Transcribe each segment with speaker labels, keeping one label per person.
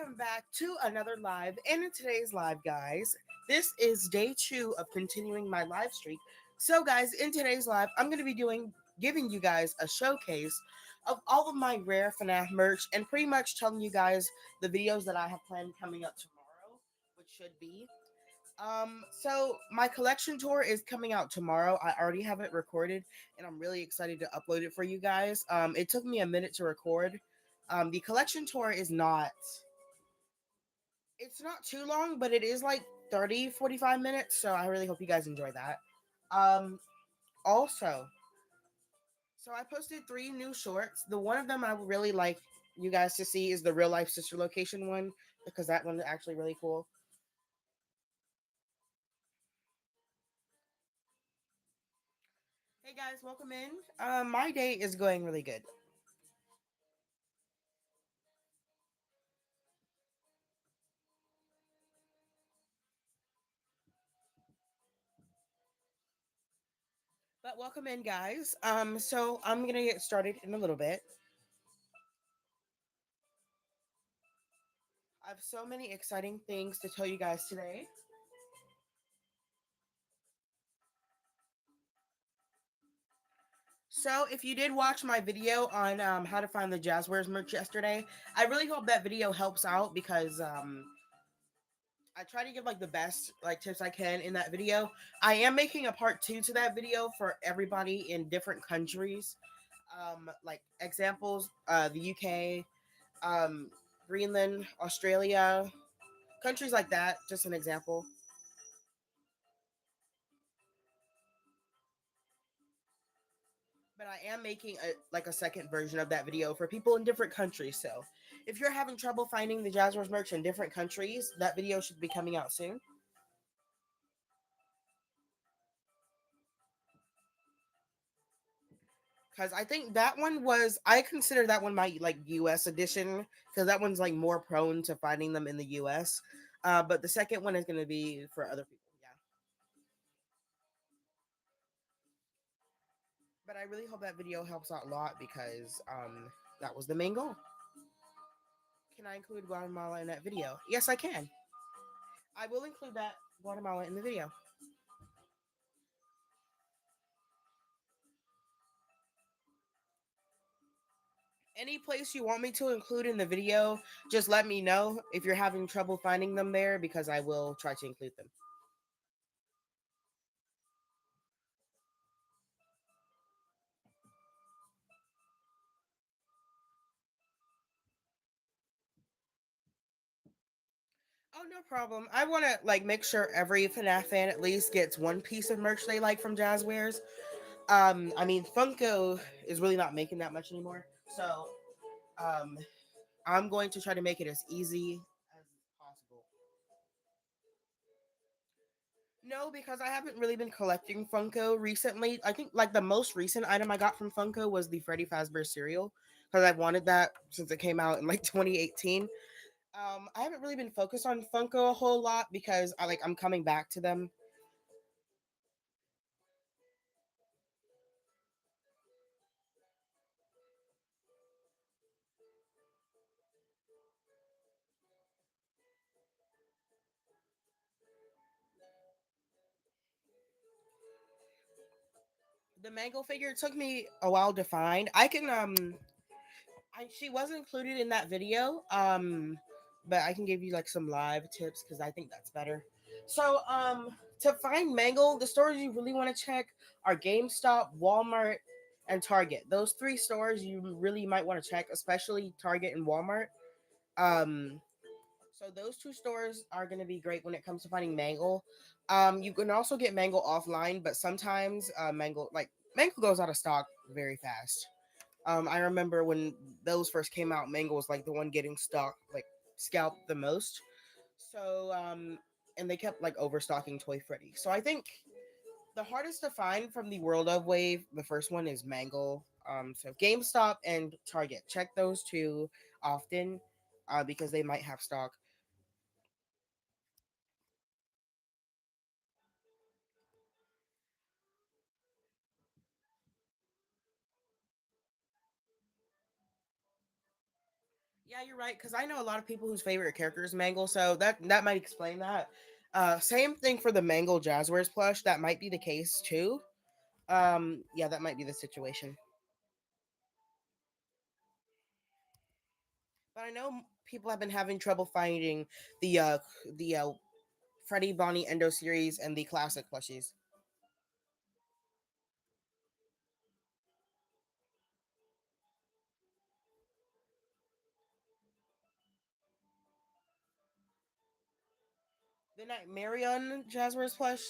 Speaker 1: welcome back to another live. And in today's live, guys, this is day 2 of continuing my live streak. So, guys, in today's live, I'm going to be giving you guys a showcase of all of my rare Fnaf merch and pretty much telling you guys the videos that I have planned coming up tomorrow, which should be. So my collection tour is coming out tomorrow. I already have it recorded and I'm really excited to upload it for you guys. It took me a minute to record. The collection tour is not it's not too long, but it is like 30-45 minutes, so I really hope you guys enjoy that. Um also, so I posted 3 new shorts. The one of them I would really like you guys to see is the real life sister location one because that one is actually really cool. Hey guys, welcome in. My day is going really good. But welcome in, guys. So I'm gonna get started in a little bit. I have so many exciting things to tell you guys today. So if you did watch my video on how to find the Jazzwares merch yesterday, I really hope that video helps out because I try to give like the best like tips I can in that video. I am making a part 2 to that video for everybody in different countries. Like examples, the UK, um, Greenland, Australia, countries like that. Just an example. But I am making a second version of that video for people in different countries. So if you're having trouble finding the Jazzwares merch in different countries, that video should be coming out soon. Because I think that one was I consider that one my like US edition because that one's like more prone to finding them in the US. But the second one is going to be for other people. Yeah. But I really hope that video helps out a lot because that was the main goal. Can I include Guatemala in that video? Yes, I can. I will include that Guatemala in the video. Any place you want me to include in the video, just let me know if you're having trouble finding them there because I will try to include them. Oh, no problem. I want to like make sure every FNAF fan at least gets one piece of merch they like from Jazzwares. I mean, Funko is really not making that much anymore, so um, I'm going to try to make it as easy as possible. No, because I haven't really been collecting Funko recently. I think like the most recent item I got from Funko was the Freddy Fazbear cereal because I've wanted that since it came out in like 2018. I haven't really been focused on Funko a whole lot because I'm coming back to them. The Mango figure took me a while to find. She was included in that video. But I can give you like some live tips because I think that's better. So to find Mangle, the stores you really want to check are GameStop, Walmart, and Target. Those 3 stores you really might want to check, especially Target and Walmart. Um so those 2 stores are going to be great when it comes to finding Mangle. You can also get Mangle offline, but sometimes Mangle goes out of stock very fast. I remember when those first came out, Mango was like the one getting stock like scalped the most. So and they kept like overstocking Toy Freddy. So I think the hardest to find from the World of Wave, the first one is Mangle. So GameStop and Target, check those 2 often because they might have stock. Yeah, you're right. Because I know a lot of people whose favorite character is Mangle, so that might explain that. Same thing for the Mangle Jazzwares plush. That might be the case too. Yeah, that might be the situation. But I know people have been having trouble finding the Freddy Bonnie Endo series and the classic plushies. The Nightmarion Jazzwares plush.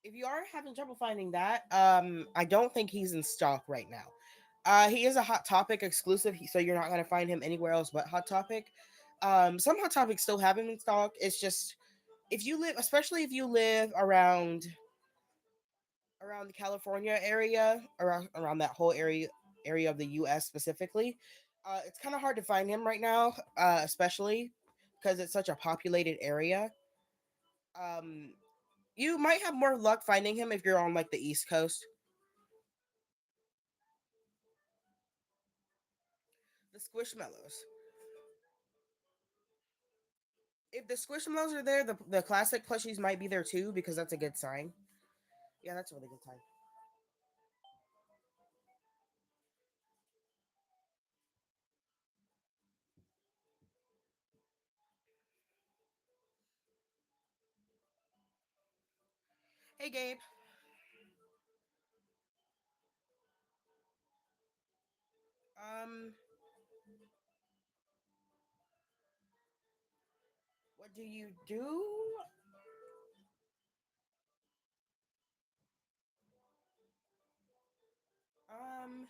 Speaker 1: If you are having trouble finding that, I don't think he's in stock right now. He is a Hot Topic exclusive, so you're not gonna find him anywhere else but Hot Topic. Some Hot Topics still have him in stock. It's just if you live, especially if you live around the California area, around that whole area of the U.S. specifically, it's kind of hard to find him right now, especially because it's such a populated area. Um, you might have more luck finding him if you're on like the East Coast. The Squishmallows. If the Squishmallows are there, the classic plushies might be there too because that's a good sign. Yeah, that's a really good sign. Hey, Gabe. Um, what do you do? Um,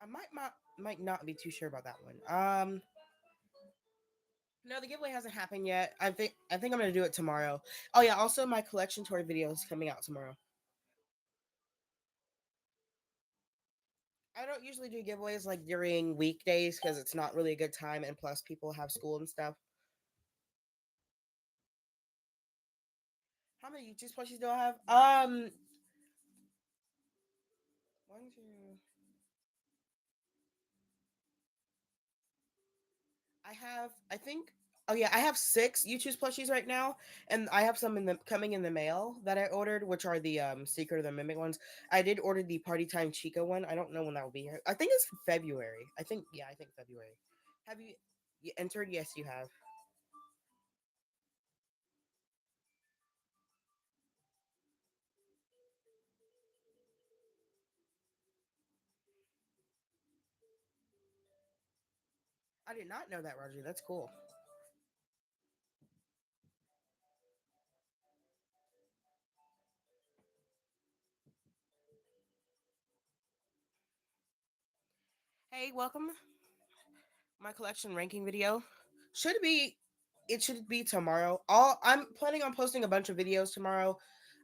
Speaker 1: I might not be too sure about that one. No, the giveaway hasn't happened yet. I think I'm gonna do it tomorrow. Oh yeah, also my collection tour video is coming out tomorrow. I don't usually do giveaways like during weekdays because it's not really a good time, and plus people have school and stuff. How many YouTube plushies do I have? One, two. I have, I think, oh yeah, I have six YouTube plushies right now, and I have some in the coming in the mail that I ordered, which are the Secret of the Mimic ones. I did order the Party Time Chica one. I don't know when that will be here. I think it's February. I think yeah, I think February. Have you entered? Yes, you have. I did not know that, Roger. That's cool. Hey, welcome. My collection ranking video should be it should be tomorrow. All I'm planning on posting a bunch of videos tomorrow.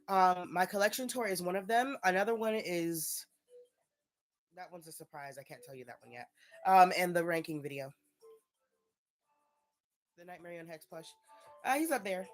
Speaker 1: My collection tour is one of them. Another one is that one's a surprise. I can't tell you that one yet. And the ranking video, the Nightmare on Hex plush. He's up there.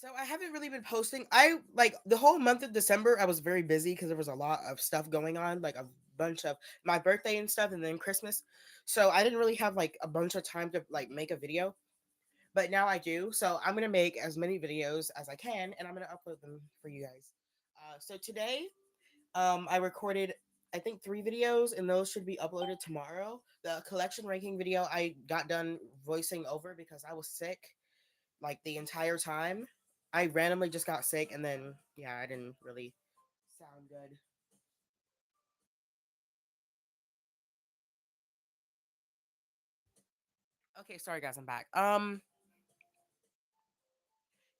Speaker 1: So I haven't really been posting. I like the whole month of December. I was very busy because there was a lot of stuff going on, like a bunch of my birthday and stuff, and then Christmas. So I didn't really have like a bunch of time to like make a video. But now I do. So I'm gonna make as many videos as I can, and I'm gonna upload them for you guys. So today, I recorded I think three videos, and those should be uploaded tomorrow. The collection ranking video I got done voicing over because I was sick like the entire time. I randomly just got sick, and then yeah, I didn't really sound good. Okay, sorry guys, I'm back.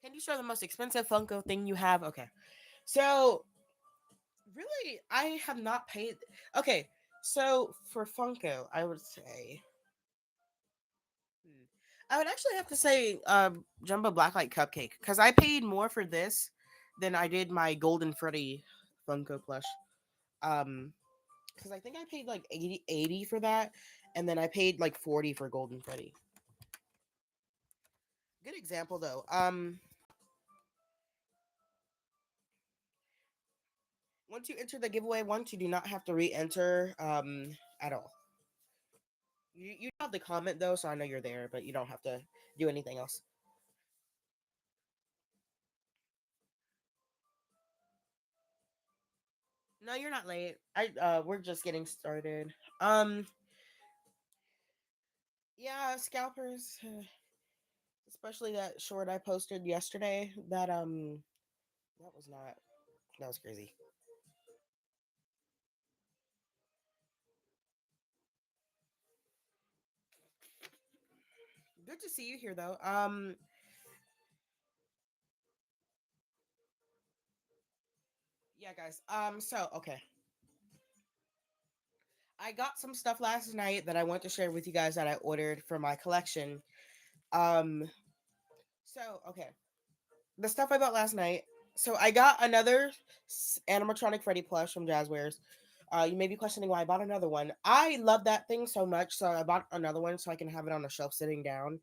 Speaker 1: Can you show the most expensive Funko thing you have? Okay, so really, I have not paid. Okay, so for Funko, I would say, hmm, I would actually have to say, Jumbo Blacklight Cupcake because I paid more for this than I did my Golden Freddy Funko plush. Um, because I think I paid like 80 for that, and then I paid like 40 for Golden Freddy. Good example though. Once you enter the giveaway, once you do not have to re-enter at all. You have the comment though, so I know you're there, but you don't have to do anything else. No, you're not late. I we're just getting started. Yeah, scalpers, especially that short I posted yesterday. That was not that was crazy. Good to see you here though. Yeah, guys. So okay, I got some stuff last night that I want to share with you guys that I ordered for my collection. Um, so okay, the stuff I bought last night. So I got another animatronic Freddy plush from Jazzwares. You may be questioning why I bought another one. I love that thing so much, so I bought another one so I can have it on the shelf sitting down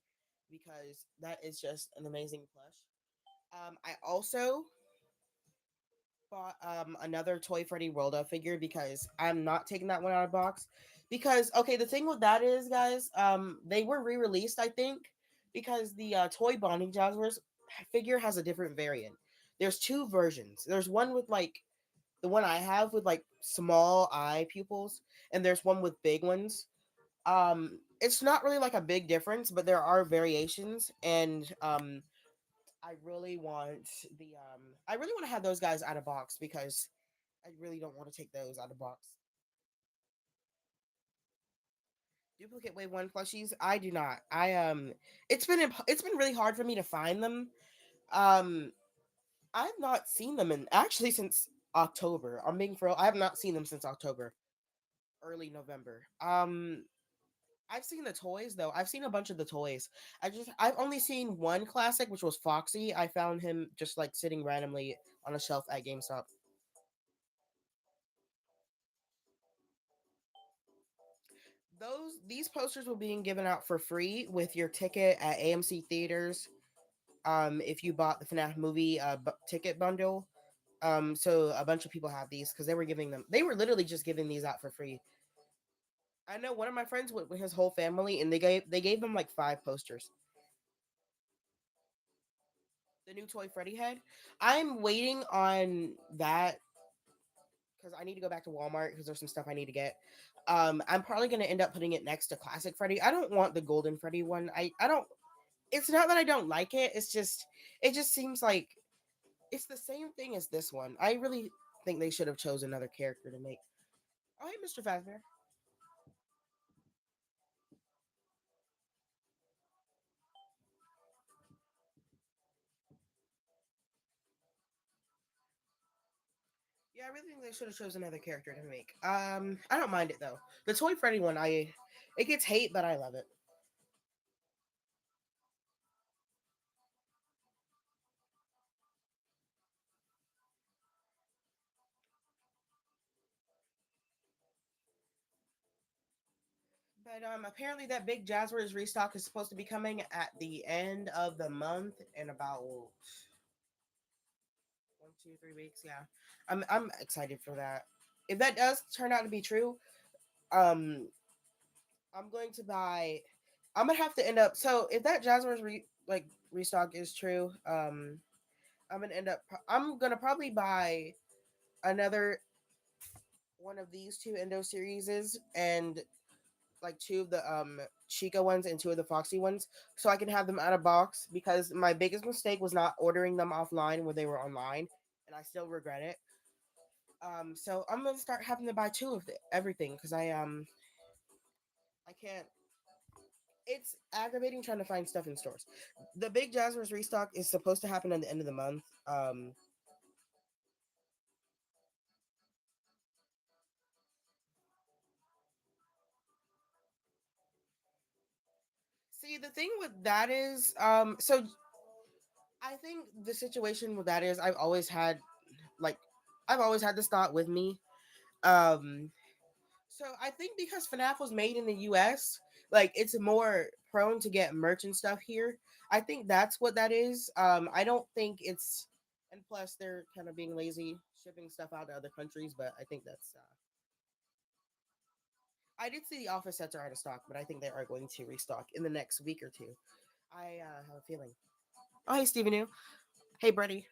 Speaker 1: because that is just an amazing plush. I also bought another Toy Freddy World Up figure because I'm not taking that one out of box. Because okay, the thing with that is, guys, they were re-released, I think, because the Toy Bonding Jazzwares figure has a different variant. There's two versions. There's one with like the one I have with like small eye pupils, and there's one with big ones. It's not really like a big difference, but there are variations, and I really want I really want to have those guys out of box because I really don't want to take those out of box. Duplicate Wave One plushies, I do not. It's been really hard for me to find them. Um, I've not seen them in actually since October. I'm being for real. I have not seen them since October, early November. I've seen the toys though. I've seen a bunch of the toys. I've only seen one classic, which was Foxy. I found him just like sitting randomly on a shelf at GameStop. These posters were being given out for free with your ticket at AMC theaters. If you bought the Fnaf movie ticket bundle, so a bunch of people have these because they were giving them. They were literally just giving these out for free. I know one of my friends went with his whole family, and they gave them like 5 posters. The new toy Freddy head. I'm waiting on that because I need to go back to Walmart because there's some stuff I need to get. I'm probably gonna end up putting it next to Classic Freddy. I don't want the Golden Freddy one. I don't. It's not that I don't like it. It's just it just seems like it's the same thing as this one. I really think they should have chose another character to make. Oh, hey, Mr. Fazbear. Yeah, I really think they should have chose another character to make. I don't mind it though. The Toy Freddy one, it gets hate, but I love it. But apparently that big Jazzwares restock is supposed to be coming at the end of the month in about 1, 2, 3 weeks. Yeah, I'm excited for that. If that does turn out to be true, um, I'm going to buy. I'm gonna have to end up. So if that Jazzwares restock is true, I'm gonna end up. I'm gonna probably buy another one of these two Endo series and like two of the Chica ones and two of the Foxy ones, so I can have them out of box. Because my biggest mistake was not ordering them offline when they were online, and I still regret it. So I'm gonna start having to buy two of everything because I can't. It's aggravating trying to find stuff in stores. The big Jazzwares restock is supposed to happen at the end of the month. See, the thing with that is, so I think the situation with that is like I've always had this thought with me. Um, So I think because FNAF was made in the US, like it's more prone to get merch and stuff here. I think that's what that is. I don't think it's, and plus they're kind of being lazy shipping stuff out to other countries, but I think that's I did see the office sets are out of stock, but I think they are going to restock in the next week or two. I have a feeling. Oh, hey, Stephen. New. Hey, Brady.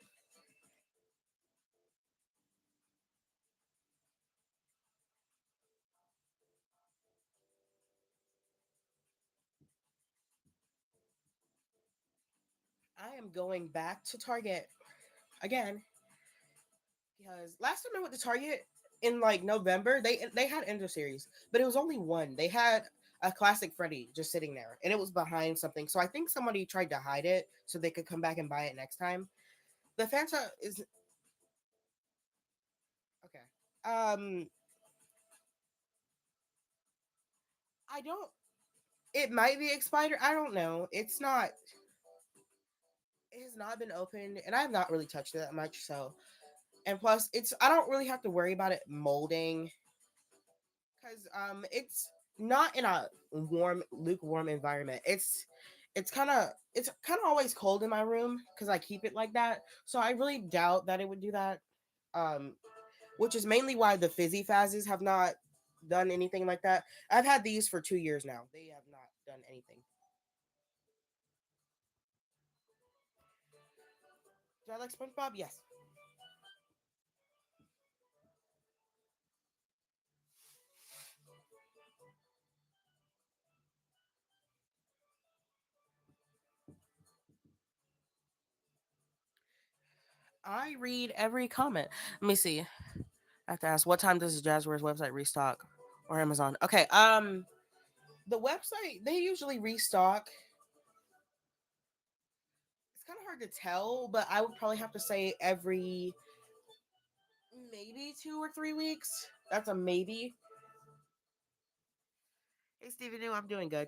Speaker 1: I am going back to Target again because last time I went to Target in like November, they had Ender series, but it was only one. They had a classic Freddy just sitting there, and it was behind something. So I think somebody tried to hide it so they could come back and buy it next time. The Fanta is okay. I don't. It might be expired. I don't know. It's not. It has not been opened, and I have not really touched it that much. So, and plus, it's I don't really have to worry about it molding because it's not in a warm lukewarm environment. It's kind of always cold in my room because I keep it like that, so I really doubt that it would do that. um which is mainly why the fizzy fazzes have not done anything like that. I've had these for 2 years now. They have not done anything. Do I like SpongeBob? Yes. I read every comment. Let me see. I have to ask, what time does the Jazzwares website restock or Amazon? Okay, the website they usually restock. It's kind of hard to tell, but I would probably have to say every maybe 2 or 3 weeks. That's a maybe. Hey, Stevie New, I'm doing good.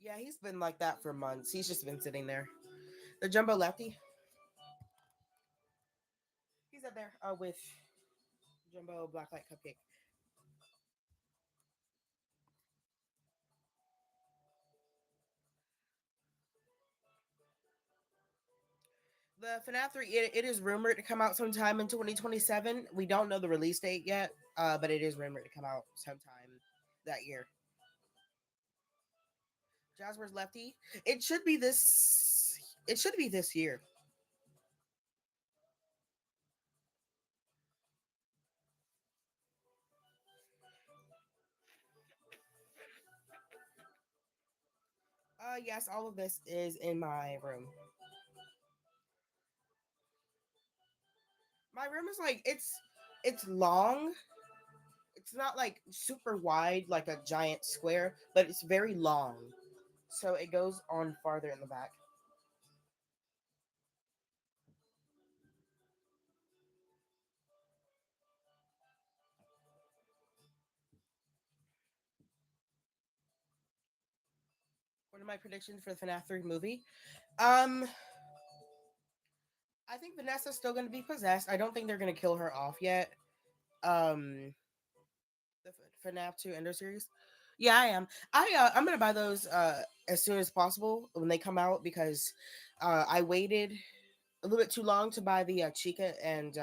Speaker 1: Yeah, he's been like that for months. He's just been sitting there. The Jumbo Lefty, he's up there with Jumbo Blacklight Cupcake. The FNAF 3, it is rumored to come out sometime in 2027. We don't know the release date yet, but it is rumored to come out sometime that year. Jazzwares Lefty, it should be this. It should be this year. Yes, all of this is in my room. My room is like it's long. It's not like super wide like a giant square, but it's very long. So it goes on farther in the back. What are my predictions for the FNAF 3 movie? Um, I think Vanessa's still going to be possessed. I don't think they're going to kill her off yet. Um, the FNAF 2 Ender series. Yeah, I am. I'm gonna buy those as soon as possible when they come out because I waited a little bit too long to buy the Chica and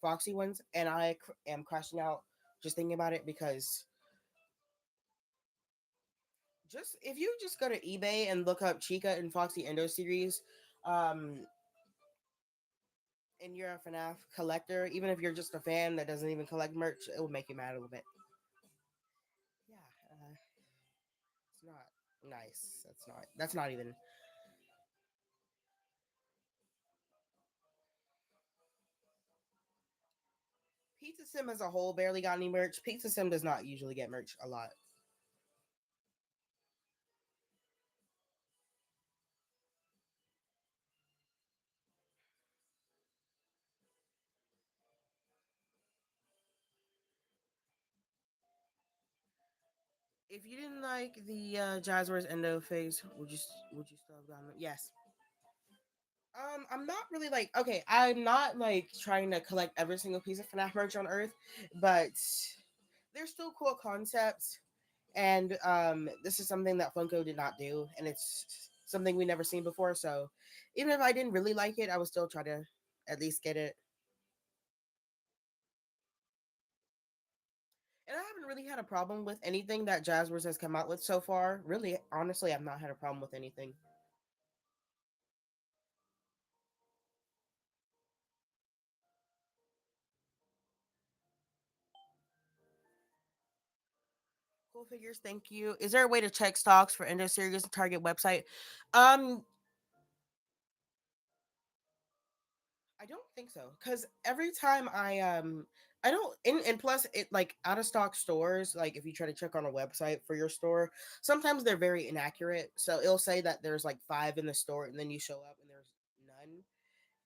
Speaker 1: Foxy ones, and am crashing out just thinking about it because just if you just go to eBay and look up Chica and Foxy Endo series, um, and you're a FNAF collector, even if you're just a fan that doesn't even collect merch, it will make you mad a little bit. Yeah, it's not nice. That's not. That's not even. Pizza Sim as a whole barely got any merch. Pizza Sim does not usually get merch a lot. If you didn't like the Jazzwares Endo phase, would you still have gotten it? Yes. I'm not really like okay. I'm not like trying to collect every single piece of FNAF merch on Earth, but they're still cool concepts. And this is something that Funko did not do, and it's something we never seen before. So even if I didn't really like it, I would still try to at least get it. And I haven't really had a problem with anything that Jazzwares has come out with so far. Really, honestly, I've not had a problem with anything. Cool figures, thank you. Is there a way to check stocks for Ender Series Target website? Um, I don't think so because every time I don't and plus it like out of stock stores like if you try to check on a website for your store sometimes they're very inaccurate so it'll say that there's like five in the store and then you show up and there's none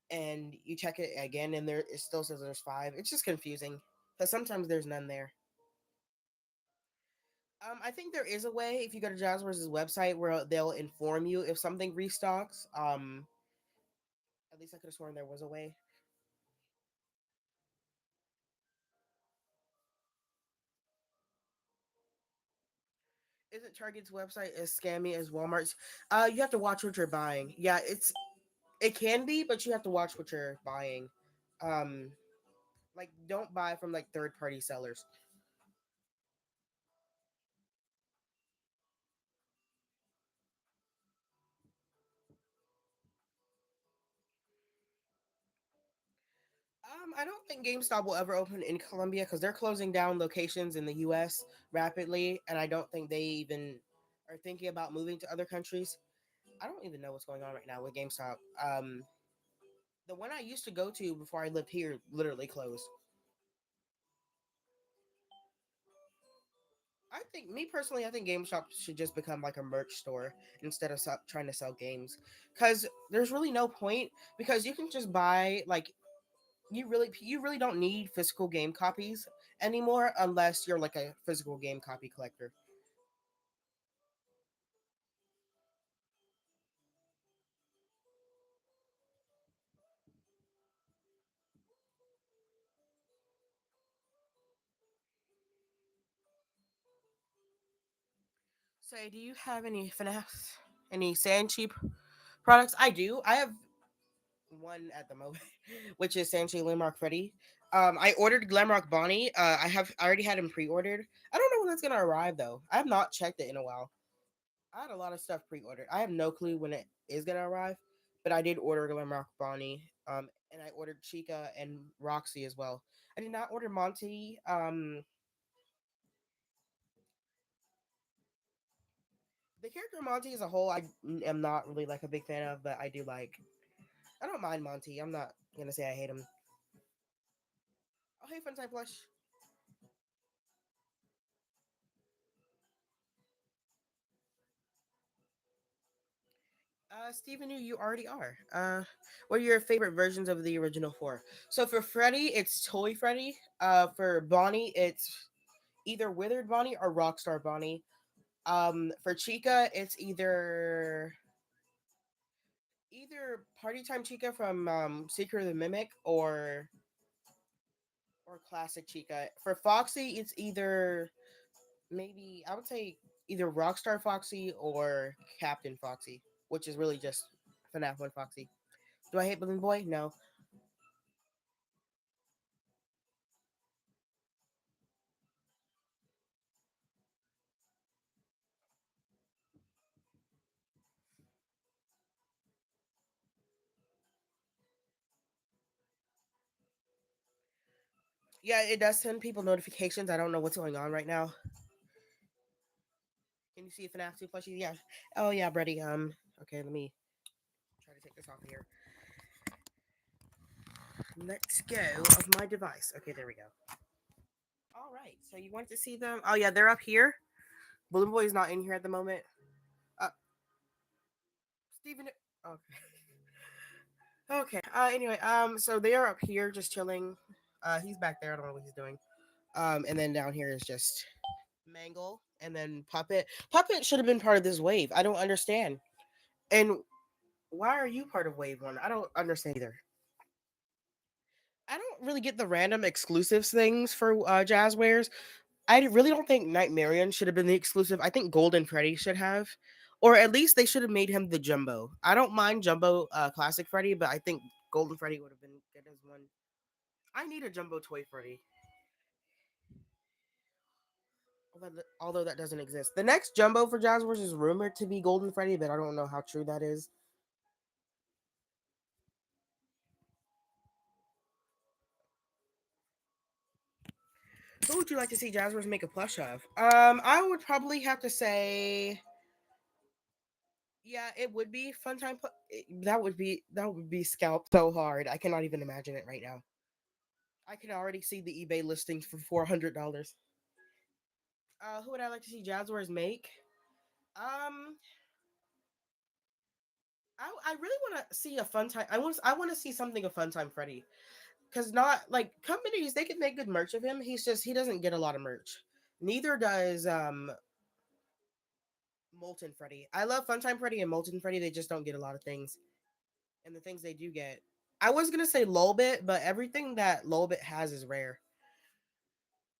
Speaker 1: and you check it again and there it still says there's five. It's just confusing because sometimes there's none there. I think there is a way if you go to Jazzwares' website where they'll inform you if something restocks. At least I could have sworn there was a way. Isn't Target's website as scammy as Walmart's? You have to watch what you're buying. Yeah, it can be, but you have to watch what you're buying. Um, like don't buy from like third party sellers. I don't think GameStop will ever open in Colombia because they're closing down locations in the U.S. rapidly, and I don't think they even are thinking about moving to other countries. I don't even know what's going on right now with GameStop. The one I used to go to before I lived here literally closed. I think, me personally, I think GameStop should just become like a merch store instead of trying to sell games, because there's really no point. Because you can just buy like you really don't need physical game copies anymore unless you're like a physical game copy collector. Say, do you have any FNAF, any sand cheap products? I do. I have one at the moment, which is Sanchi Landmark Freddy. I ordered Glamrock Bonnie. I already had him pre-ordered. I don't know when that's gonna arrive though. I have not checked it in a while. I had a lot of stuff pre-ordered. I have no clue when it is gonna arrive, but I did order Glamrock Bonnie. And I ordered Chica and Roxy as well. I did not order Monty. The character Monty as a whole, I am not really like a big fan of, but I do like. I don't mind Monty. I'm not gonna say I hate him. Oh hey, Funtime Plush. Stephen, you already are. What are your favorite versions of the original four? So for Freddy, it's Toy Freddy. For Bonnie, it's either Withered Bonnie or Rockstar Bonnie. For Chica, it's either Party Time Chica from Secret of the Mimic or Classic Chica. For Foxy, it's either maybe I would say either Rockstar Foxy or Captain Foxy, which is really just FNAF One Foxy. Do I hate Balloon Boy? No. Yeah, it does send people notifications. I don't know what's going on right now. Can you see if an FNAF 2 plushie? Yeah. Oh yeah, Brady. Okay, let me try to take this off of here. Let's go of my device. Okay, there we go. All right. So you want to see them? Oh yeah, they're up here. Balloon Boy is not in here at the moment. Uh, Steven. Okay. Okay. Anyway. So they are up here, just chilling. He's back there. I don't know what he's doing. And then down here is just Mangle, and then Puppet. Puppet should have been part of this wave. I don't understand. And Why are you part of Wave One? I don't understand either. I don't really get the random exclusives things for Jazzwares. I really don't think Nightmarion should have been the exclusive. I think Golden Freddy should have, or at least they should have made him the Jumbo. I don't mind Jumbo Classic Freddy, but I think Golden Freddy would have been good as one. I need a Jumbo Toy Freddy, although that doesn't exist. The next Jumbo for Jazzwares is rumored to be Golden Freddy, but I don't know how true that is. Who would you like to see Jazzwares make a plush of? I would probably have to say, yeah, it would be that would be scalped so hard. I cannot even imagine it right now. I can already see the eBay listings for $400. Who would I like to see Jazzwares make? Um, I really want to see a fun time. I want to see something a fun time Freddy, because not like companies they can make good merch of him. He doesn't get a lot of merch. Neither does Molten Freddy. I love Funtime Freddy and Molten Freddy. They just don't get a lot of things, and the things they do get. I was gonna say Lolbit, but everything that Lolbit has is rare.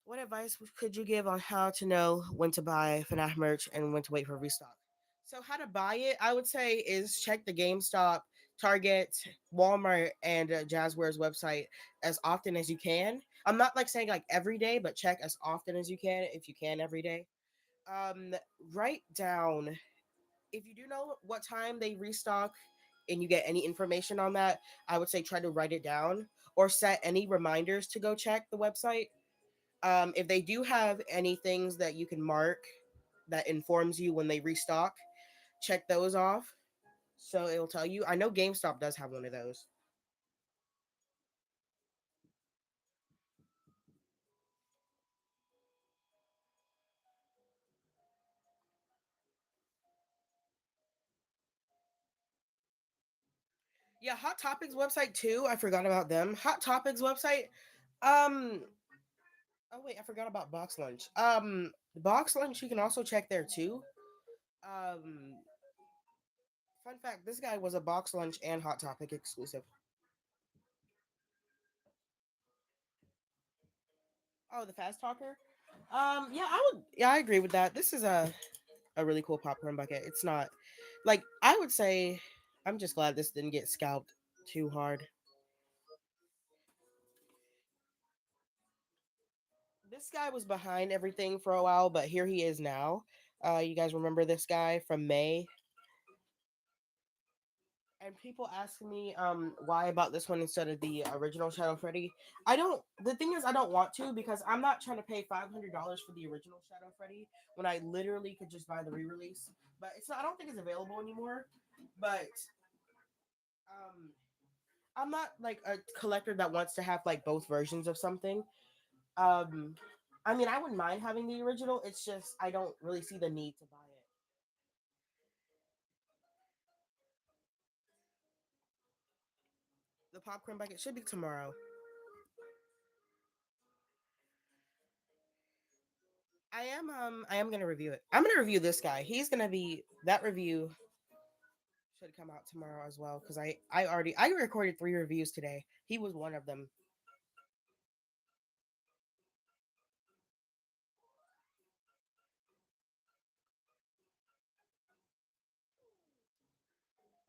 Speaker 1: What advice could you give on how to know when to buy Fnaf merch and when to wait for restock? So, how to buy it, I would say, is check the GameStop, Target, Walmart, and Jazzware's website as often as you can. I'm not like saying like every day, but check as often as you can if you can every day. Um, Write down if you do know what time they restock and you get any information on that. I would say try to write it down or set any reminders to go check the website. If they do have any things that you can mark that informs you when they restock, check those off. So it'll tell you. I know GameStop does have one of those. Yeah, Hot Topics website too. I forgot about them. Hot Topics website. Um. Oh wait, I forgot about Box Lunch. Box Lunch you can also check there too. Um. Fun fact: this guy was a Box Lunch and Hot Topic exclusive. Oh, the Fast Talker. Yeah, I would. Yeah, I agree with that. This is a really cool popcorn bucket. It's not like I would say. I'm just glad this didn't get scalped too hard. This guy was behind everything for a while, but here he is now. You guys remember this guy from May? And people ask me why I bought this one instead of the original Shadow Freddy. I don't. The thing is, I don't want to because I'm not trying to pay $500 for the original Shadow Freddy when I literally could just buy the re-release. But it's not. I don't think it's available anymore. But um, I'm not like a collector that wants to have like both versions of something. Um, I mean, I wouldn't mind having the original. It's just I don't really see the need to buy it. The popcorn bucket should be tomorrow. I am gonna review it. I'm gonna review this guy. He's gonna be that review should come out tomorrow as well because I recorded 3 reviews today. He was one of them.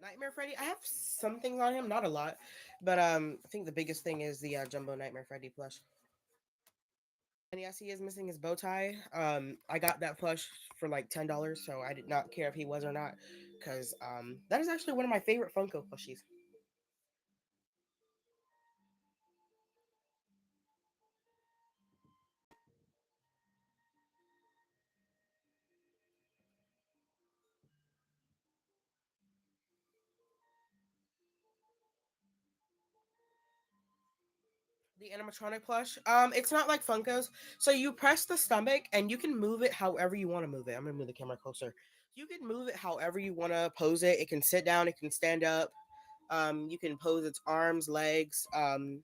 Speaker 1: Nightmare Freddy. I have some things on him, not a lot, but I think the biggest thing is the Jumbo Nightmare Freddy plush. And yes, he is missing his bow tie. I got that plush for like $10, so I did not care if he was or not, because that is actually one of my favorite Funko plushies. The animatronic plush. It's not like Funkos. So you press the stomach and you can move it however you want to move it. I'm gonna move the camera closer. You can move it however you want to pose it. It can sit down. It can stand up. You can pose its arms, legs. And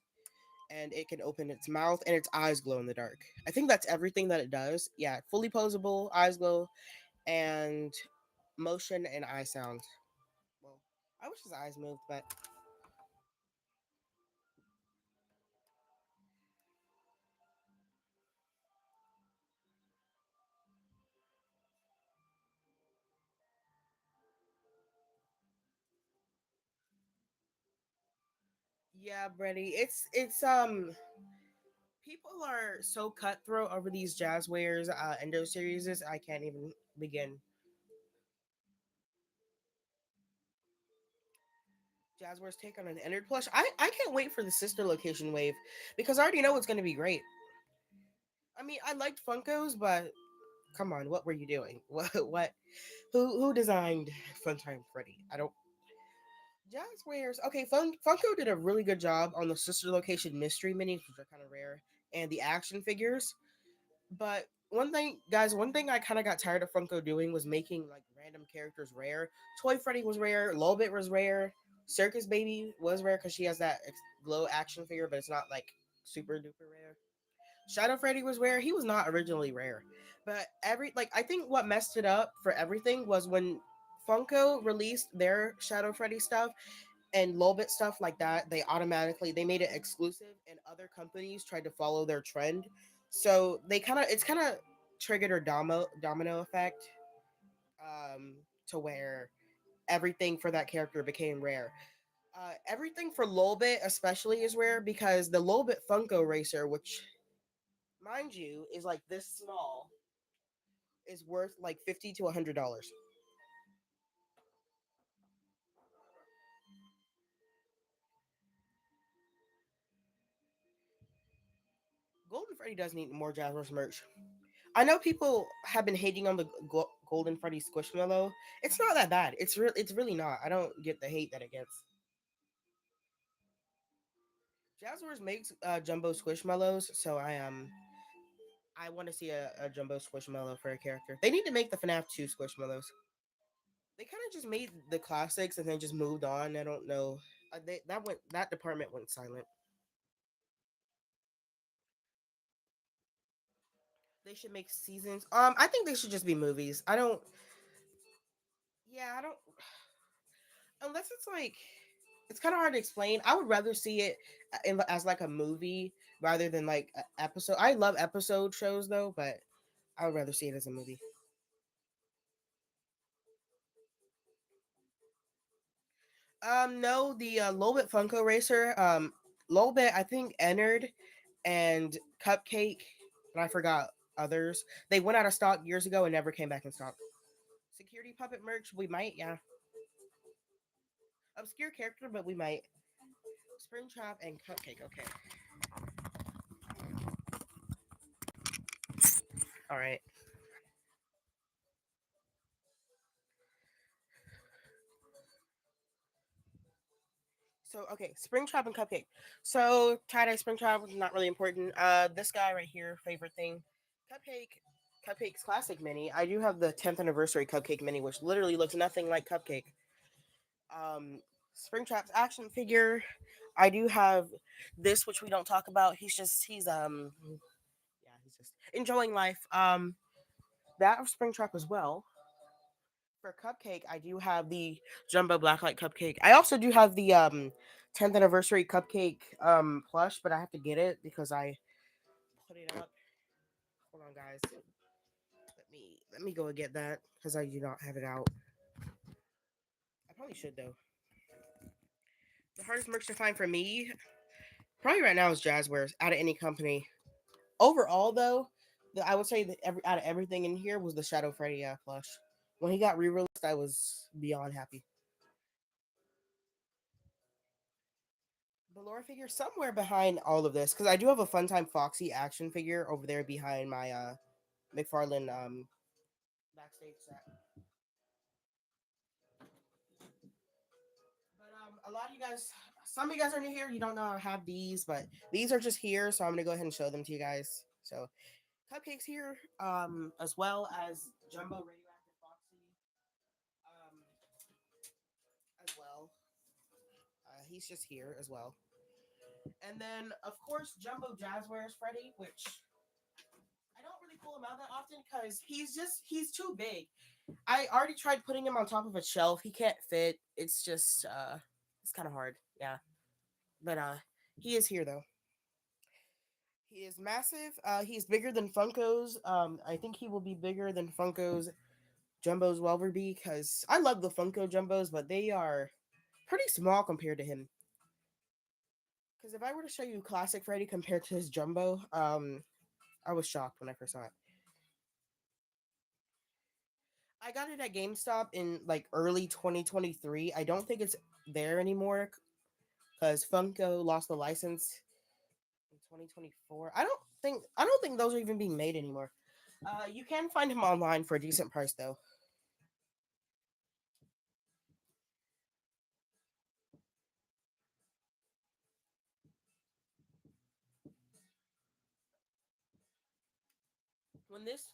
Speaker 1: it can open its mouth and its eyes glow in the dark. I think that's everything that it does. Yeah, fully posable, eyes glow, and motion and eye sound. Well, I wish his eyes moved, but yeah, Brady. It's people are so cutthroat over these Jazzwares Endo series. I can't even begin. Jazzwares take on an Ender plush. I can't wait for the sister location wave because I already know it's going to be great. I mean, I liked Funkos, but come on, what were you doing? What? Who designed Funtime Freddy? I don't. Jazzwares. Okay, Funko did a really good job on the sister location mystery minis, which are kind of rare, and the action figures. But one thing, guys, one thing I kind of got tired of Funko doing was making like random characters rare. Toy Freddy was rare. Lolbit was rare. Circus Baby was rare because she has that glow action figure, but it's not like super duper rare. Shadow Freddy was rare. He was not originally rare, but I think what messed it up for everything was when Funko released their Shadow Freddy stuff and Lolbit stuff like that. They made it exclusive, and other companies tried to follow their trend. So it's kind of triggered a domino effect, um, to where everything for that character became rare. Everything for Lolbit especially is rare because the Lolbit Funko Racer, which mind you is like this small, is worth like $50 to $100. Golden Freddy does need more Jazzwares merch. I know people have been hating on the Golden Freddy Squishmallow. It's not that bad. It's really not. I don't get the hate that it gets. Jazzwares makes jumbo Squishmallows, so I want to see a jumbo Squishmallow for a character. They need to make the Fnaf 2 Squishmallows. They kind of just made the classics and then just moved on. I don't know. That department went silent. They should make seasons. I think they should just be movies. I don't. Yeah, I don't. Unless it's like, it's kind of hard to explain. I would rather see it as like a movie rather than like an episode. I love episode shows though, but I would rather see it as a movie. No, the Lolbit Funko Racer. Lolbit I think entered, and Cupcake, and I forgot others. They went out of stock years ago and never came back in stock. Security puppet merch, we might, yeah. Obscure character, but we might. Springtrap and Cupcake. Okay, all right. So okay, Springtrap and Cupcake. So tie-dye Springtrap is not really important. This guy right here, favorite thing, Cupcake. Cupcake's classic mini. I do have the 10th anniversary Cupcake mini, which literally looks nothing like Cupcake. Um, Springtrap's action figure. I do have this, which we don't talk about. He's just enjoying life. That of Springtrap as well. For Cupcake, I do have the Jumbo Blacklight Cupcake. I also do have the 10th anniversary Cupcake plush, but I have to get it because I put it up. Hold on, guys. Let me go and get that because I do not have it out. I probably should though. The hardest merch to find for me probably right now is Jazzwares out of any company. Overall, though, I would say that out of everything in here was the Shadow Freddy plush. When he got re-released, I was beyond happy. The lore figure somewhere behind all of this because I do have a Funtime Foxy action figure over there behind my McFarlane backstage set. But a lot of you guys, some of you guys are new here. You don't know I have these, but these are just here, so I'm gonna go ahead and show them to you guys. So Cupcakes here, as well as Jumbo Radioactive Foxy, um, as well. He's just here as well. And then, of course, Jumbo Jazzwares Freddy, which I don't really pull him out that often because he's too big. I already tried putting him on top of a shelf. He can't fit. It's just it's kind of hard. Yeah. But he is here though. He is massive. He's bigger than Funko's. I think he will be bigger than Funko's Jumbos will ever be because I love the Funko Jumbos, but they are pretty small compared to him. Because if I were to show you classic Freddy compared to his Jumbo, I was shocked when I first saw it. I got it at GameStop in like early 2023. I don't think it's there anymore because Funko lost the license in 2024. I don't think those are even being made anymore. You can find him online for a decent price though. When this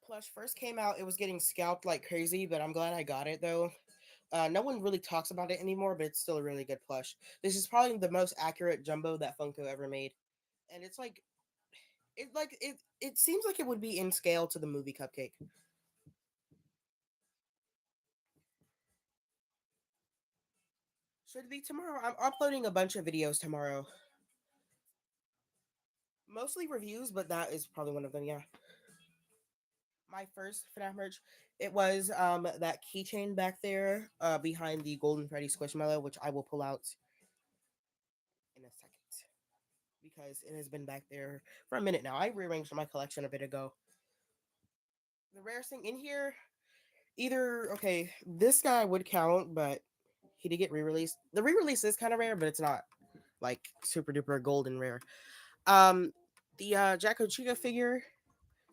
Speaker 1: plush first came out, it was getting scalped like crazy, but I'm glad I got it though. No one really talks about it anymore, but it's still a really good plush. This is probably the most accurate jumbo that Funko ever made, and it's it seems like it would be in scale to the movie Cupcake. Should be tomorrow. I'm uploading a bunch of videos tomorrow, mostly reviews, but that is probably one of them. Yeah, my first Fnaf merch. It was that keychain back there behind the Golden Freddy Squishmallow, which I will pull out in a second because it has been back there for a minute now. I rearranged my collection a bit ago. The rarest thing in here, either okay, this guy would count, but he did get re-released. The re-release is kind of rare, but it's not like super duper golden rare. Um, the Jacko Chica figure,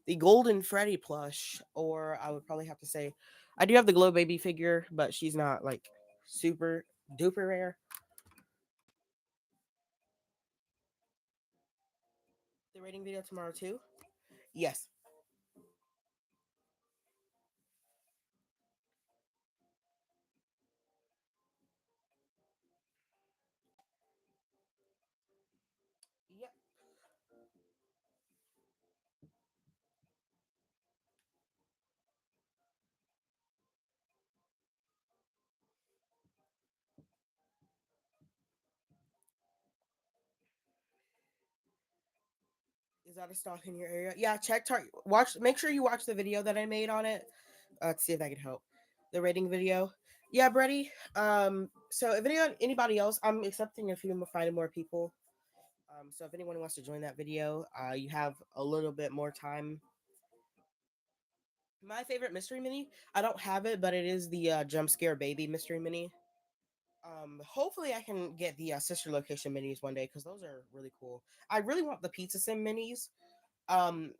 Speaker 1: the Golden Freddy plush, or I would probably have to say, I do have the Glow Baby figure, but she's not like super duper rare. The rating video tomorrow too. Yes. Yep. Is that a stock in your area? Yeah, check watch make sure you watch the video that I made on it. To see if that could help. The rating video. Yeah, Brady. So if anybody else, I'm accepting a few more finding more people. So if anyone wants to join that video, you have a little bit more time. My favorite mystery mini, I don't have it, but it is the jump scare baby mystery mini. Hopefully I can get the sister location minis one day because those are really cool. I really want the pizza sim minis. Um,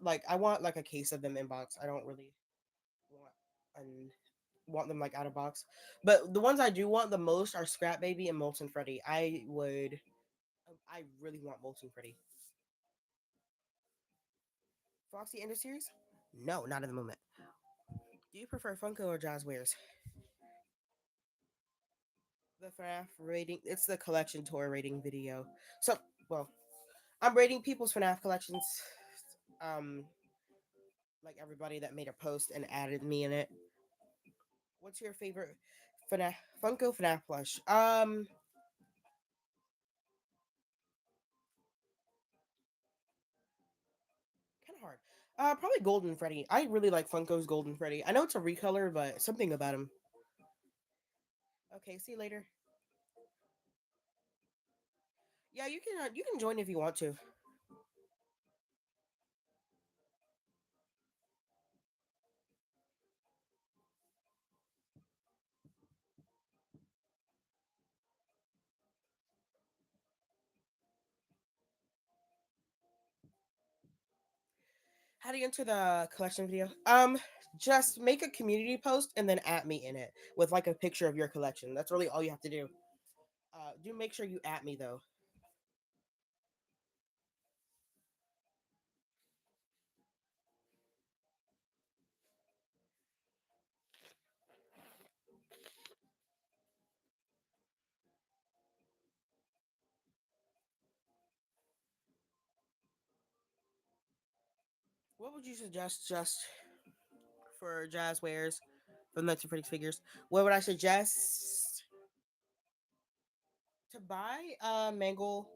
Speaker 1: like I want like a case of them in box. I don't really want and want them like out of box. But the ones I do want the most are Scrap Baby and Molten Freddy. I really want Molten Freddy. Foxy Industries? No, not at the moment. Do you prefer Funko or Jazzwares? The FNAF rating. It's the collection tour rating video. So, well, I'm rating people's FNAF collections. Um, like everybody that made a post and added me in it. What's your favorite FNAF Funko FNAF plush? Kind of hard. Probably Golden Freddy. I really like Funko's Golden Freddy. I know it's a recolor, but something about him. Okay, see you later. Yeah, you can join if you want to. How do you enter the collection video? Just make a community post and then at me in it with like a picture of your collection. That's really all you have to do. Do make sure you at me though. What would you suggest just for jazz wares from the Netflix figures. What would I suggest to buy? Mangle,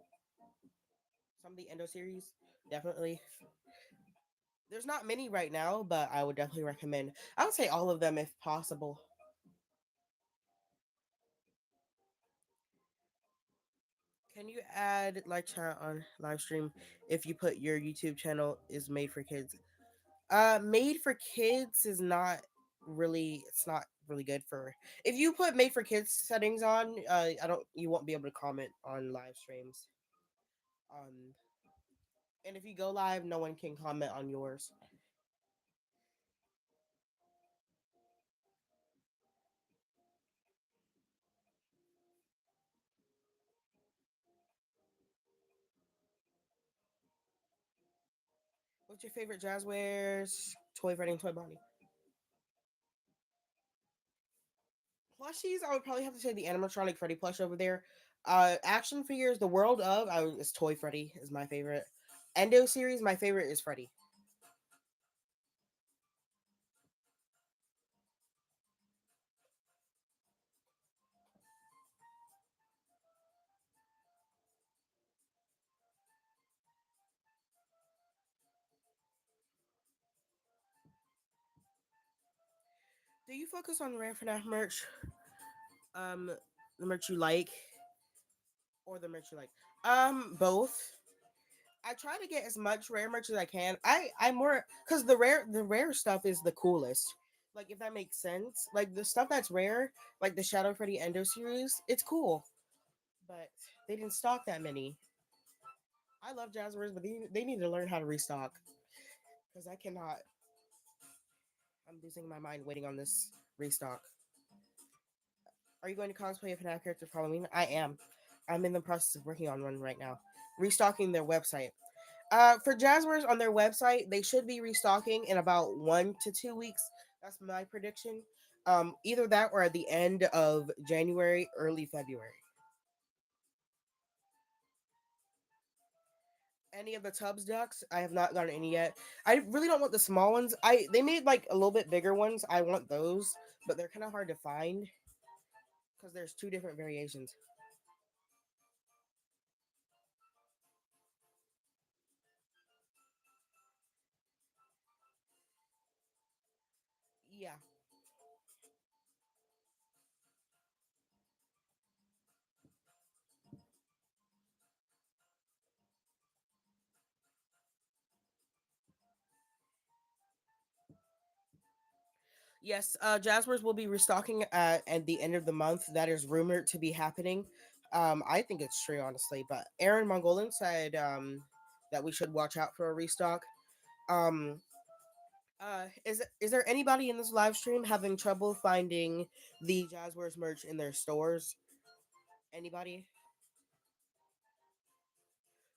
Speaker 1: some of the Endo series, definitely. There's not many right now, but I would definitely recommend. I would say all of them if possible. Can you add like chat on live stream if you put your YouTube channel is made for kids? Made for kids is not really. It's not really good for. If you put made for kids settings on, I don't. You won't be able to comment on live streams. Um, and if you go live, no one can comment on yours. What's your favorite Jazzwares toy Freddy and Toy Bonnie? Plushies, I would probably have to say the animatronic Freddy plush over there. Action figures, the world of is Toy Freddy is my favorite. Endo series, my favorite is Freddy. Do you focus on rare Fnaf merch? Um, the merch you like, or the merch you like? Both. I try to get as much rare merch as I can. I more because the rare stuff is the coolest. Like if that makes sense. Like the stuff that's rare, like the Shadow Freddy Endo series, it's cool, but they didn't stock that many. I love Jazzwares, but they need to learn how to restock because I cannot. I'm losing my mind waiting on this restock. Are you going to cosplay a FNAF character for Halloween? I am. I'm in the process of working on one right now. Restocking their website. For Jazzwares on their website, they should be restocking in about 1 to 2 weeks. That's my prediction. Either that or at the end of January, early February. Any of the Tubbs ducks, I have not gotten any yet. I really don't want the small ones. They made like a little bit bigger ones. I want those, but they're kind of hard to find because there's two different variations. Yeah. Yes, Jazzwares will be restocking at the end of the month. That is rumored to be happening. I think it's true, honestly. But Aaron Mongolin said that we should watch out for a restock. Um, is there anybody in this live stream having trouble finding the Jazzwares merch in their stores? Anybody?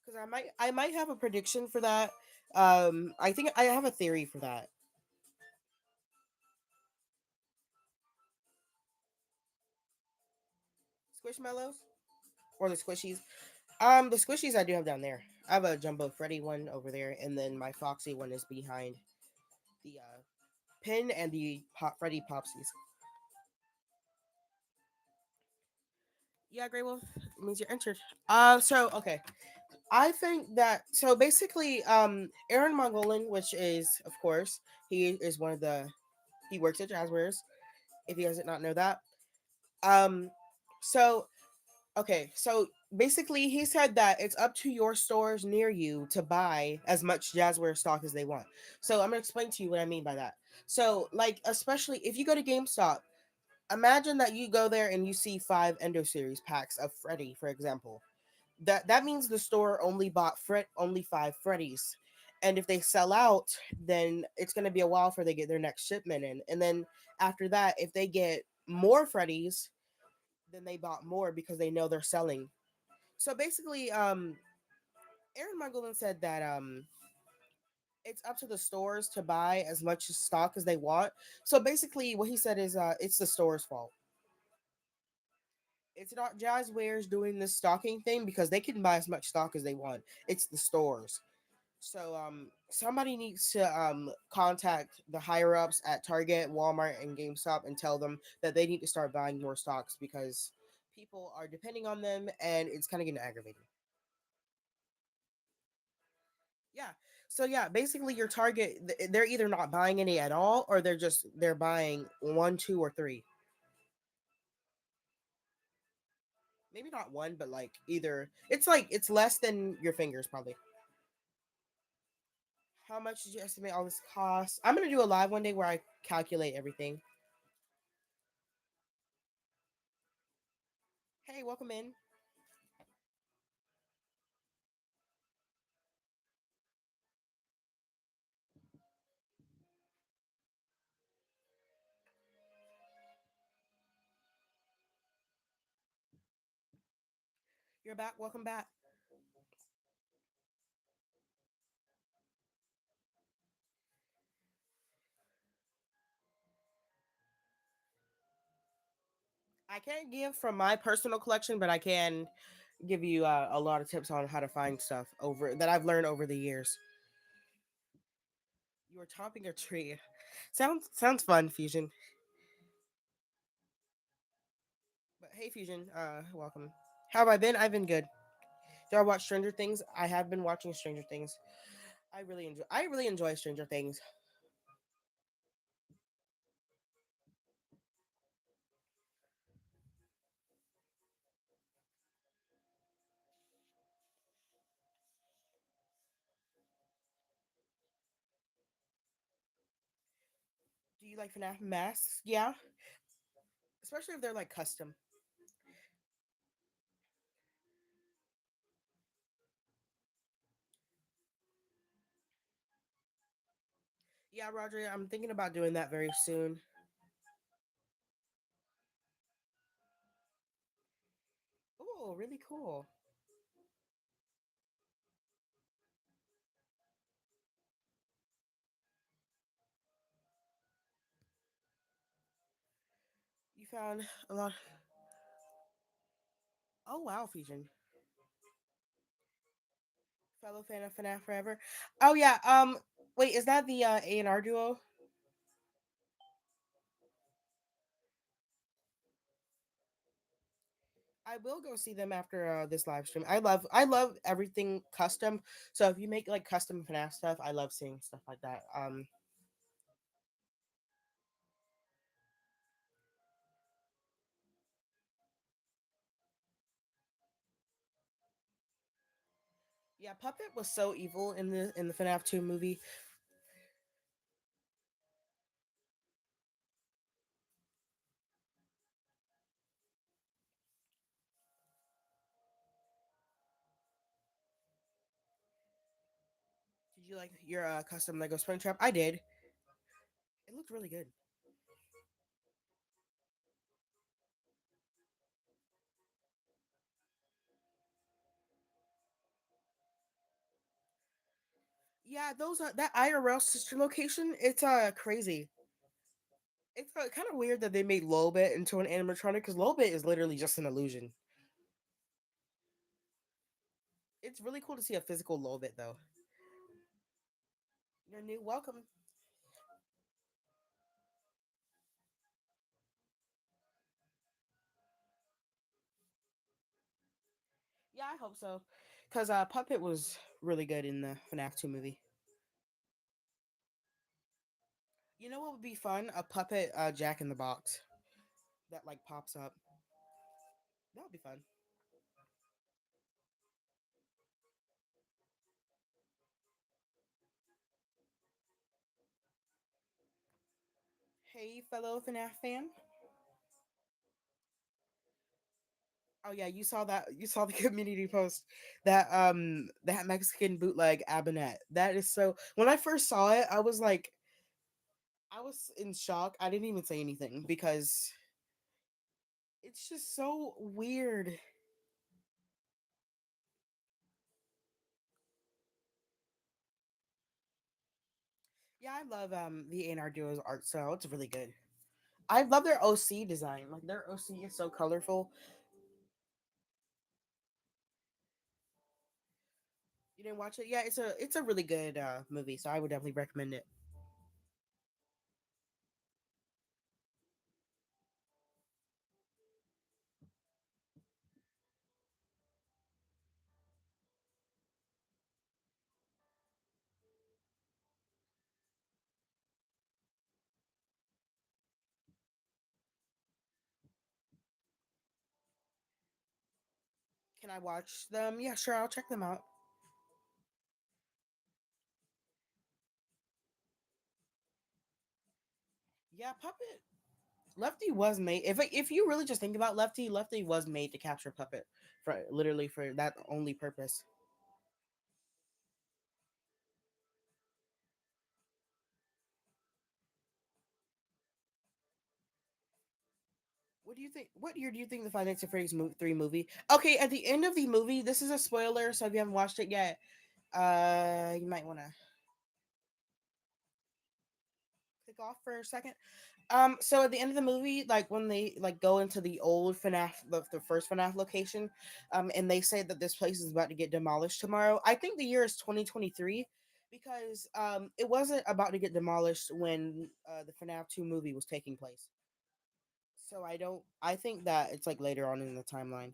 Speaker 1: Because I might have a prediction for that. I think I have a theory for that. Squishmallows or the squishies? The squishies I do have down there. I have a Jumbo Freddy one over there, and then my Foxy one is behind the pin and the Freddy Popsies. Yeah, Grey Wolf, it means you're entered. So okay, I think that so basically, Aaron Mongolin, which is of course he is one of the he works at Jazzwares. If you guys did not know that, um, so okay, so basically, he said that it's up to your stores near you to buy as much Jazzware stock as they want. So I'm gonna explain to you what I mean by that. So, like, especially if you go to GameStop, imagine that you go there and you see 5 Endo Series packs of Freddy, for example. That means the store only bought only 5 Freddys, and if they sell out, then it's gonna be a while for they get their next shipment in, and then after that, if they get more Freddys, then they bought more because they know they're selling. So basically, Aaron Mugglin said that it's up to the stores to buy as much stock as they want. So basically, what he said is it's the store's fault. It's not Jazzwares doing this stocking thing because they can buy as much stock as they want. It's the stores. So somebody needs to contact the higher ups at Target, Walmart, and GameStop and tell them that they need to start buying more stocks because people are depending on them and it's kind of getting aggravating. Yeah. So yeah, basically your target they're either not buying any at all or they're buying one, two, or three. Maybe not one, but like either it's less than your fingers probably. How much did you estimate all this cost? I'm gonna do a live one day where I calculate everything. Hey, welcome in. You're back. Welcome back. I can't give from my personal collection, but I can give you a lot of tips on how to find stuff over that I've learned over the years. You were topping a tree. Sounds fun, Fusion. But hey, Fusion, welcome. How have I been? I've been good. Do I watch Stranger Things? I have been watching Stranger Things. I really enjoy Stranger Things. Do you like FNAF masks? Yeah, especially if they're like custom. Yeah, Roger, I'm thinking about doing that very soon. Oh, really cool. You found a lot. Oh wow, Fusion. Fellow fan of FNAF Forever. Oh yeah. Wait, is that the A&R duo? I will go see them after this live stream. I love everything custom. So if you make like custom FNAF stuff, I love seeing stuff like that. Yeah, Puppet was so evil in the FNAF 2 movie. Did you like your custom Lego Springtrap? I did. It looked really good. Yeah, those are that IRL sister location. It's crazy. It's kind of weird that they made Lolbit into an animatronic because Lolbit is literally just an illusion. It's really cool to see a physical Lolbit though. You're new. Welcome. Yeah, I hope so. Cause Puppet was really good in the FNAF 2 movie. You know what would be fun? A Puppet Jack in the Box that like pops up. That would be fun. Hey, fellow FNAF fan. Oh yeah, you saw that. You saw the community post that Mexican bootleg Abanet. That is so. When I first saw it, I was in shock. I didn't even say anything because it's just so weird. Yeah, I love the A&R Duo's art style. It's really good. I love their OC design. Like their OC is so colorful. You didn't watch it? Yeah, it's a really good movie, so I would definitely recommend it. Can I watch them? Yeah, sure, I'll check them out. Yeah, Puppet Lefty was made. If you really just think about Lefty, Lefty was made to capture Puppet for literally for that only purpose. What do you think? What year do you think the Five Nights at Freddy's 3 movie? Okay, at the end of the movie, this is a spoiler, so if you haven't watched it yet, you might want to click off for a second. So at the end of the movie, like when they like go into the old Fnaf, the first Fnaf location, and they say that this place is about to get demolished tomorrow. I think the year is 2023 because it wasn't about to get demolished when the Fnaf 2 movie was taking place. So I don't. I think that it's like later on in the timeline.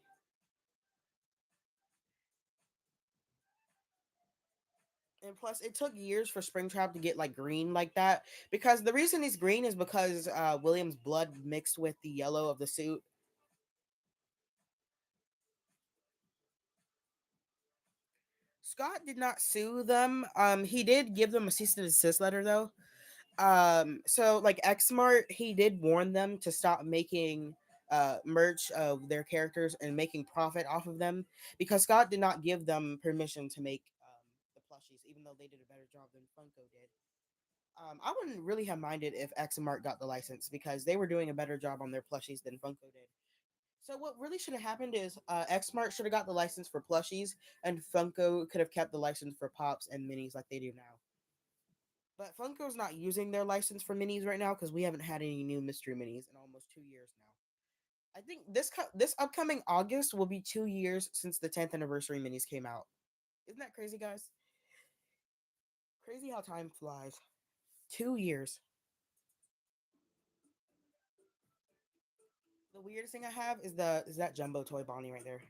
Speaker 1: And plus, it took years for Springtrap to get like green like that because the reason he's green is because William's blood mixed with the yellow of the suit. Scott did not sue them. He did give them a cease and desist letter though. So like Xmart, he did warn them to stop making merch of their characters and making profit off of them because Scott did not give them permission to make the plushies, even though they did a better job than Funko did. I wouldn't really have minded if Xmart got the license because they were doing a better job on their plushies than Funko did. So what really should have happened is Xmart should have got the license for plushies, and Funko could have kept the license for pops and minis like they do now. But Funko's not using their license for minis right now because we haven't had any new mystery minis in almost 2 years now. I think this upcoming August will be 2 years since the 10th anniversary minis came out. Isn't that crazy, guys? Crazy how time flies. 2 years. The weirdest thing I have is that jumbo toy Bonnie right there.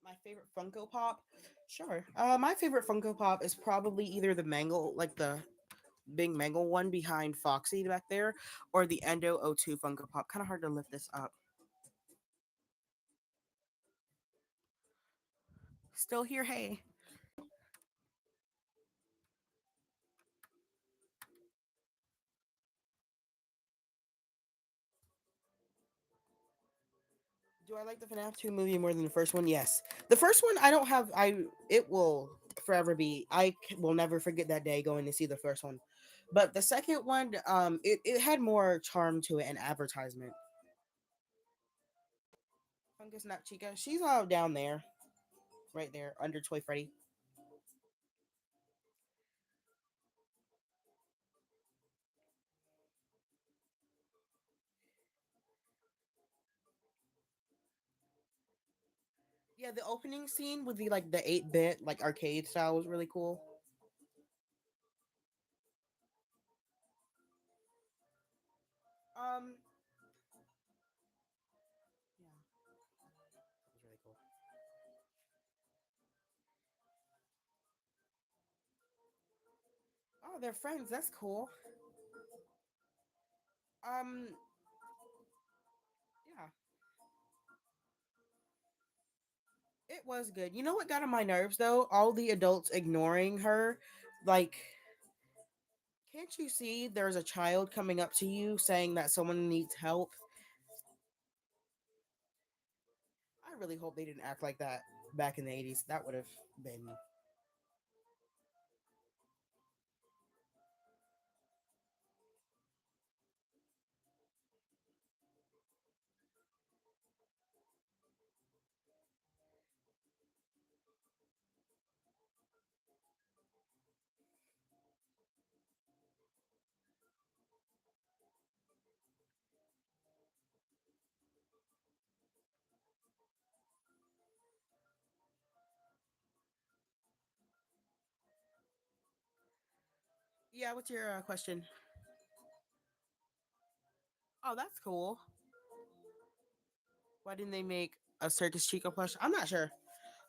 Speaker 1: My favorite Funko Pop. Sure. My favorite Funko Pop is probably either the Mangle, like the big Mangle one behind Foxy back there, or the Endo O2 Funko Pop. Kind of hard to lift this up. Still here, hey. Do I like the FNAF 2 movie more than the first one? Yes. The first one, I don't have. It will forever be. Will never forget that day going to see the first one. But the second one, it had more charm to it and advertisement. Fungus Not Chica. She's all down there, right there, under Toy Freddy. Yeah, the opening scene with the like the 8-bit like arcade style was really cool. Um, yeah, that was really cool. Oh, they're friends. That's cool. Um, yeah, it was good. You know what got on my nerves though? All the adults ignoring her. Like, can't you see there's a child coming up to you saying that someone needs help? I really hope they didn't act like that back in the 80s. That would have been. Yeah, what's your question? Oh, that's cool. Why didn't they make a Circus Chica plush? I'm not sure.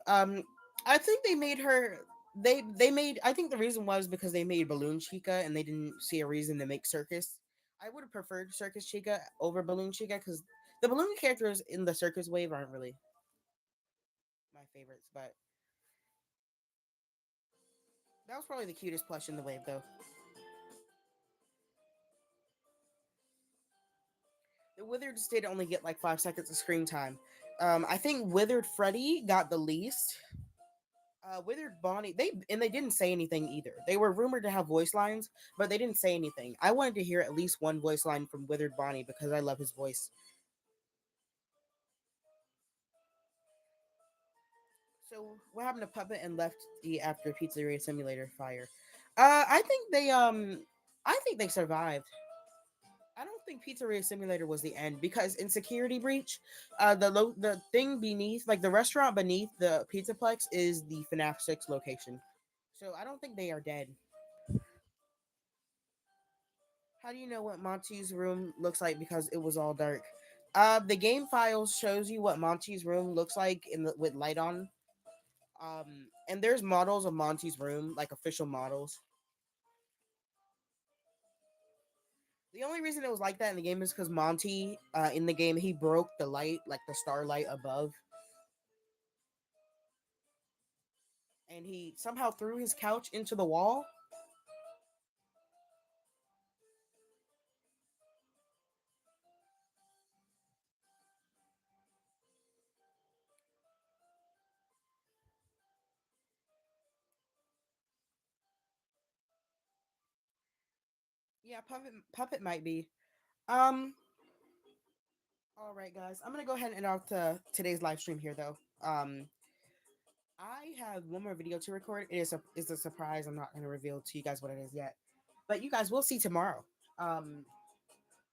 Speaker 1: Um, I think they made her. They made. I think the reason was because they made Balloon Chica and they didn't see a reason to make Circus. I would have preferred Circus Chica over Balloon Chica because the balloon characters in the Circus wave aren't really my favorites. But that was probably the cutest plush in the wave, though. The Withered did only get like 5 seconds of screen time. I think Withered Freddy got the least. Withered Bonnie, they didn't say anything either. They were rumored to have voice lines, but they didn't say anything. I wanted to hear at least one voice line from Withered Bonnie because I love his voice. So what happened to Puppet and Lefty after Pizzeria Simulator fire? I think they survived. I don't think Pizzeria Simulator was the end because in Security Breach, the thing beneath, like the restaurant beneath the Pizzaplex, is the FNAF 6 location. So I don't think they are dead. How do you know what Monty's room looks like because it was all dark? The game files shows you what Monty's room looks like with light on. And there's models of Monty's room, like official models. The only reason it was like that in the game is because Monty, in the game, he broke the light, like the starlight above, and he somehow threw his couch into the wall. Yeah, Puppet might be. Um. All right, guys. I'm gonna go ahead and end off today's live stream here, though. I have one more video to record. It's a surprise. I'm not gonna reveal to you guys what it is yet, but you guys will see tomorrow. Um.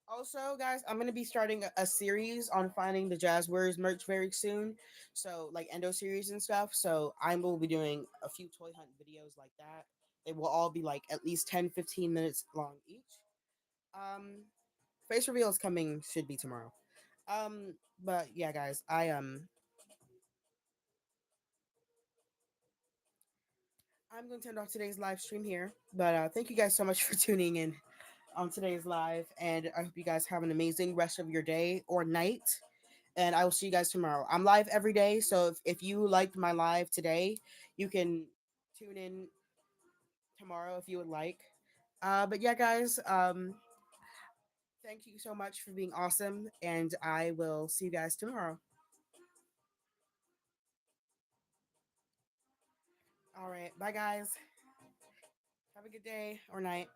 Speaker 1: Also, guys, I'm gonna be starting a series on finding the Jazz Warriors merch very soon. So, like Endo series and stuff. So, I will be doing a few toy hunt videos like that. They will all be like at least 10-15 minutes long each. Um, face reveal is coming. Should be tomorrow. But yeah, guys, I'm going to end off today's live stream here. But thank you guys so much for tuning in on today's live, and I hope you guys have an amazing rest of your day or night. And I will see you guys tomorrow. I'm live every day, so if you liked my live today, you can tune in tomorrow if you would like. But yeah, guys, thank you so much for being awesome, and I will see you guys tomorrow. All right, bye, guys. Have a good day or night.